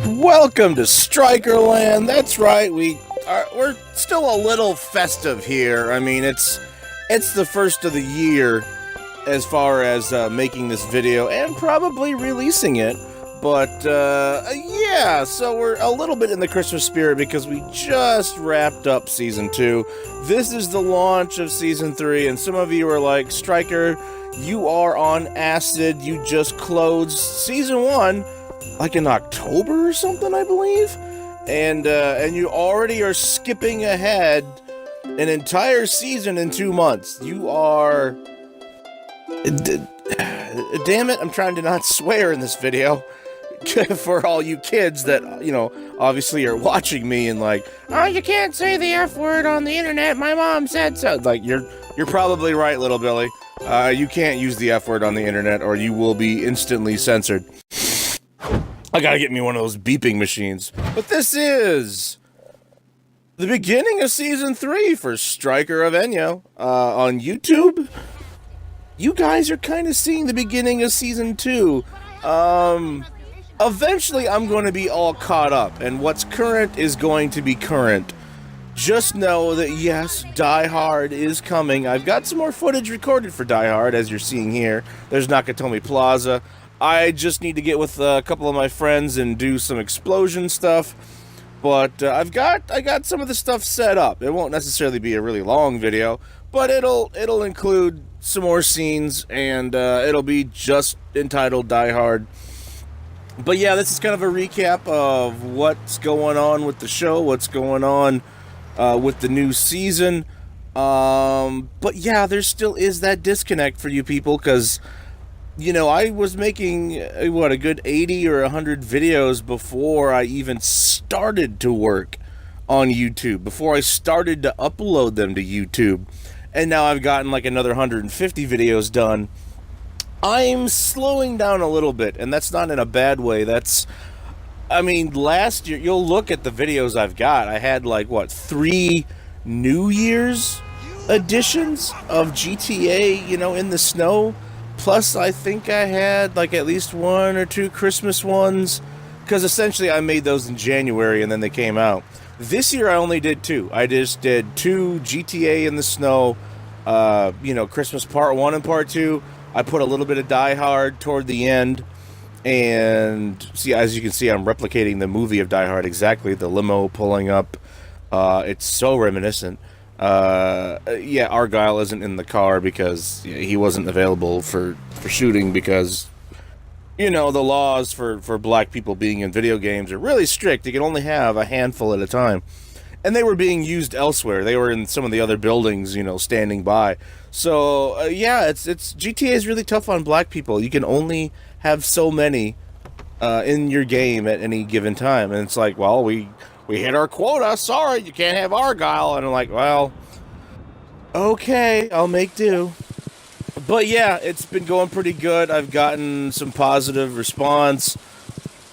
Welcome to Stryker Land. That's right. We're still a little festive here. I mean, it's the first of the year as far as making this video and probably releasing it. But yeah, so we're a little bit in the Christmas spirit because we just wrapped up season 2. This is the launch of season 3, and some of you are like, Stryker, you are on acid. You just closed season 1 like in October or something, I believe, and you already are skipping ahead an entire season in 2 months. You are, damn it, I'm trying to not swear in this video for all you kids that, obviously are watching me and like, oh, you can't say the F word on the internet, my mom said so. Like, you're probably right, little Billy. You can't use the F word on the internet or you will be instantly censored. I gotta get me one of those beeping machines. But this is the beginning of season 3 for Stryker of Enyo on YouTube. You guys are kind of seeing the beginning of season 2. Eventually I'm going to be all caught up, and what's current is going to be current. Just know that yes, Die Hard is coming. I've got some more footage recorded for Die Hard, as you're seeing here. There's Nakatomi Plaza. I just need to get with a couple of my friends and do some explosion stuff, but I got some of the stuff set up. It won't necessarily be a really long video, but it'll include some more scenes, and it'll be just entitled Die Hard. But yeah, this is kind of a recap of what's going on with the show, what's going on with the new season. But yeah, there still is that disconnect for you people, because I was making, a good 80 or 100 videos before I even started to work on YouTube, before I started to upload them to YouTube. And now I've gotten like another 150 videos done. I'm slowing down a little bit, and that's not in a bad way. Last year, you'll look at the videos I've got. I had 3 New Year's editions of GTA, in the snow. Plus, I think I had at least 1 or 2 Christmas ones, because essentially I made those in January and then they came out. This year I only did 2. I just did 2 GTA in the snow, Christmas part 1 and part 2. I put a little bit of Die Hard toward the end, and see, as you can see, I'm replicating the movie of Die Hard exactly. The limo pulling up, it's so reminiscent. Yeah, Argyle isn't in the car because he wasn't available for shooting because, the laws for black people being in video games are really strict. You can only have a handful at a time. And they were being used elsewhere. They were in some of the other buildings, standing by. So, yeah, it's GTA is really tough on black people. You can only have so many in your game at any given time. And it's like, well, we hit our quota. Sorry, you can't have Argyle. And I'm like, well, okay, I'll make do. But yeah, it's been going pretty good. I've gotten some positive response.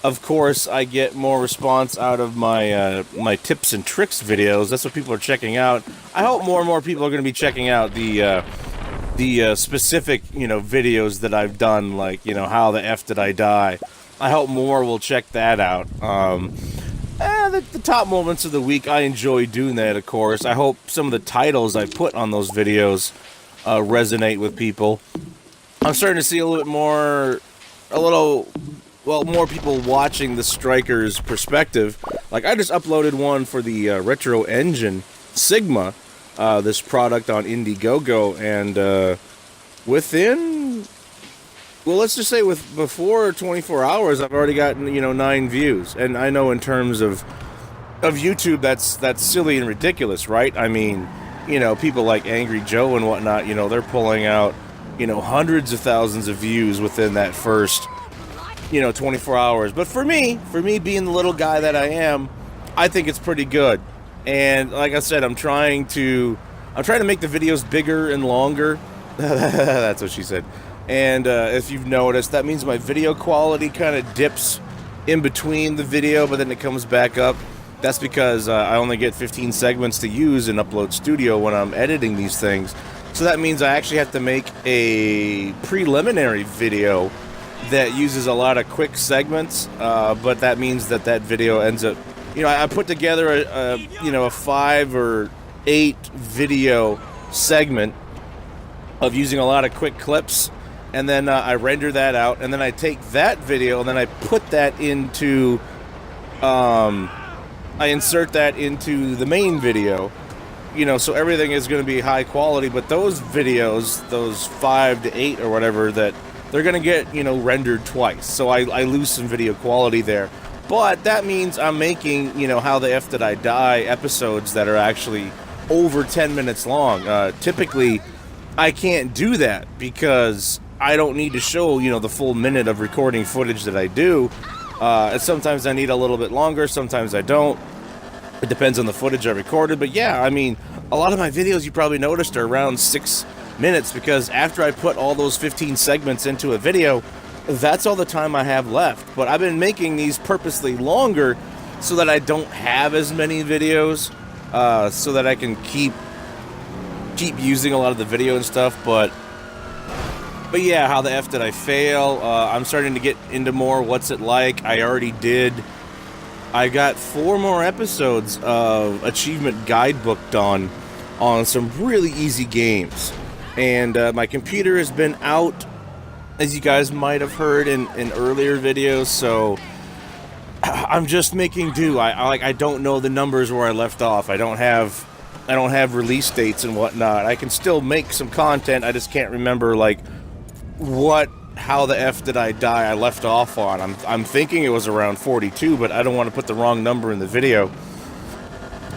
Of course, I get more response out of my my tips and tricks videos. That's what people are checking out. I hope more and more people are going to be checking out the specific videos that I've done, like how the F did I die. I hope more will check that out. The top moments of the week, I enjoy doing that, of course. I hope some of the titles I put on those videos resonate with people. I'm starting to see a little bit more, more people watching the Stryker's perspective. Like, I just uploaded one for the Retro Engine Sigma, this product on Indiegogo, and within, let's just say before 24 hours, I've already gotten 9 views. And I know in terms of YouTube, that's silly and ridiculous, right? I mean, people like Angry Joe and whatnot, they're pulling out hundreds of thousands of views within that first 24 hours. But for me being the little guy that I am, I think it's pretty good. And like I said, I'm trying to make the videos bigger and longer. That's what she said. And if you've noticed, that means my video quality kind of dips in between the video, but then it comes back up. That's because I only get 15 segments to use in Upload Studio when I'm editing these things. So that means I actually have to make a preliminary video that uses a lot of quick segments, but that means that that video ends up, you know, I put together a 5 or 8 video segment of using a lot of quick clips, and then I render that out, and then I take that video and then I put that into, I insert that into the main video, you know, so everything is going to be high quality, but those videos, those 5 to 8 or whatever, that they're going to get, you know, rendered twice, so I lose some video quality there. But that means I'm making, you know, How the F Did I Die episodes that are actually over 10 minutes long. Typically, I can't do that because I don't need to show, you know, the full minute of recording footage that I do. And sometimes I need a little bit longer, sometimes I don't. It depends on the footage I recorded. But yeah, I mean, a lot of my videos you probably noticed are around 6 minutes because after I put all those 15 segments into a video, that's all the time I have left. But I've been making these purposely longer so that I don't have as many videos, so that I can keep using a lot of the video and stuff. But yeah, How the F Did I Fail? I'm starting to get into more What's It Like? I already did. I got 4 more episodes of Achievement Guidebook done on some really easy games. And my computer has been out, as you guys might have heard in earlier videos, so I'm just making do. I don't know the numbers where I left off. I don't have release dates and whatnot. I can still make some content. I just can't remember like How the F Did I Die I left off on. I'm thinking it was around 42, but I don't want to put the wrong number in the video.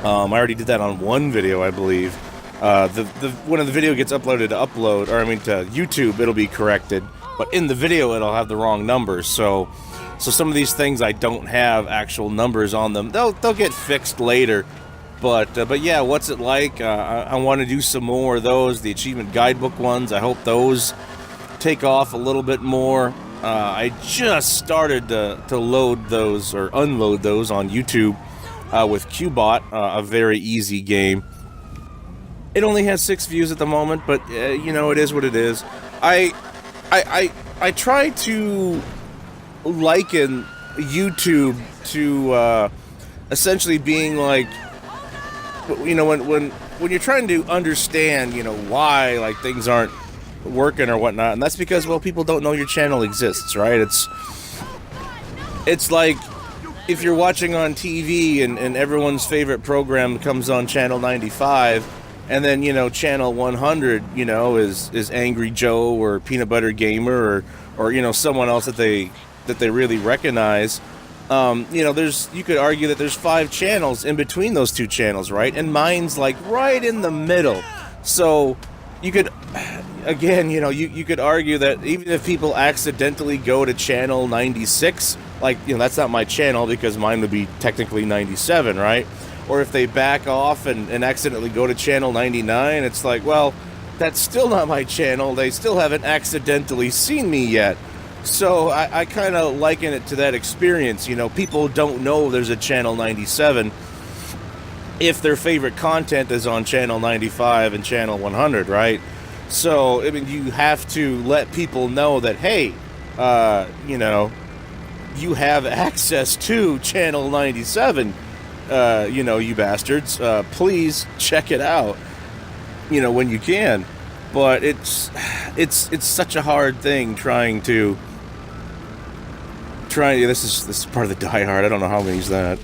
I already did that on one video, I believe. When the video gets uploaded to YouTube, it'll be corrected. But in the video, it'll have the wrong numbers. So some of these things I don't have actual numbers on them. They'll get fixed later. But yeah, What's It Like? I want to do some more of those. The Achievement Guidebook ones. I hope those take off a little bit more. I just started to load those or unload those on YouTube with Qbot, a very easy game. It only has 6 views at the moment, but you know, it is what it is. I try to liken YouTube to essentially being like, you know, when you're trying to understand, you know, why like things aren't working or whatnot, and that's because, well, people don't know your channel exists, right? It's like if you're watching on TV and everyone's favorite program comes on channel 95, and then, you know, channel 100, you know, is Angry Joe or Peanut Butter Gamer or you know, someone else that they really recognize. You know, you could argue that there's 5 channels in between those 2 channels, right? And mine's like right in the middle. So you could, again, you know, you could argue that even if people accidentally go to channel 96, like, you know, that's not my channel because mine would be technically 97, right? Or if they back off and accidentally go to channel 99, it's like, well, that's still not my channel. They still haven't accidentally seen me yet. So I kind of liken it to that experience. You know, people don't know there's a channel 97 if their favorite content is on channel 95 and channel 100, right? So, I mean, you have to let people know that, hey, you know, you have access to channel 97, you know, you bastards. Please check it out, you know, when you can. But it's such a hard thing this is part of the Die Hard. I don't know how I'm gonna use that.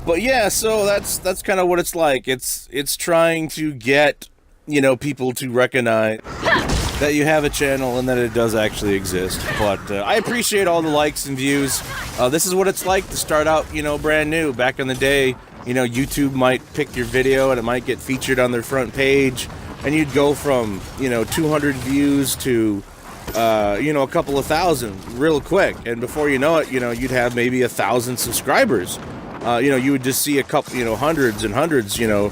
But yeah, so that's kind of what it's like. It's trying to get, you know, people to recognize that you have a channel and that it does actually exist. But I appreciate all the likes and views. This is what it's like to start out, you know, brand new. Back in the day, you know, YouTube might pick your video and it might get featured on their front page, and you'd go from, you know, 200 views to you know, a couple of thousand real quick, and before you know it, you know, you'd have maybe 1,000 subscribers. You know, you would just see a couple, you know, hundreds and hundreds, you know,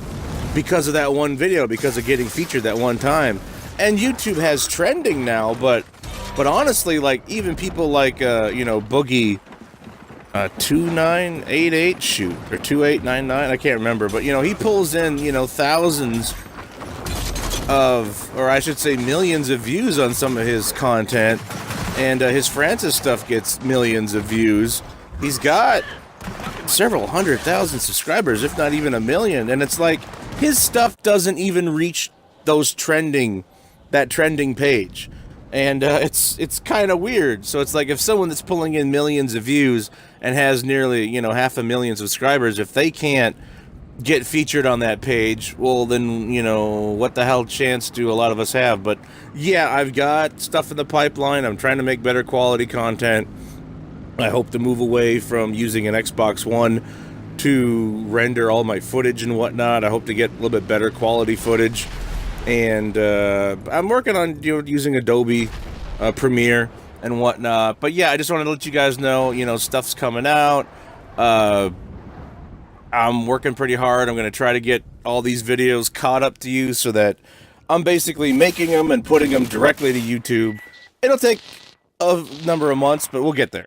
because of that one video, because of getting featured that one time. And YouTube has trending now, but honestly, like, even people like you know, Boogie 2988 shoot or 2899, I can't remember, but you know, he pulls in, you know, thousands or I should say millions of views on some of his content, and his Francis stuff gets millions of views. He's got several 100,000 subscribers, if not even 1 million, and it's like his stuff doesn't even reach that trending page, and it's kind of weird. So it's like if someone that's pulling in millions of views and has nearly 500,000 subscribers, if they can't get featured on that page, well then what the hell chance do a lot of us have? But yeah, I've got stuff in the pipeline. I'm trying to make better quality content. I hope to move away from using an Xbox One to render all my footage and whatnot. I hope to get a little bit better quality footage, and I'm working on using Adobe Premiere and whatnot. But yeah, I just wanted to let you guys know, stuff's coming out. I'm working pretty hard. I'm going to try to get all these videos caught up to you so that I'm basically making them and putting them directly to YouTube. It'll take a number of months, but we'll get there.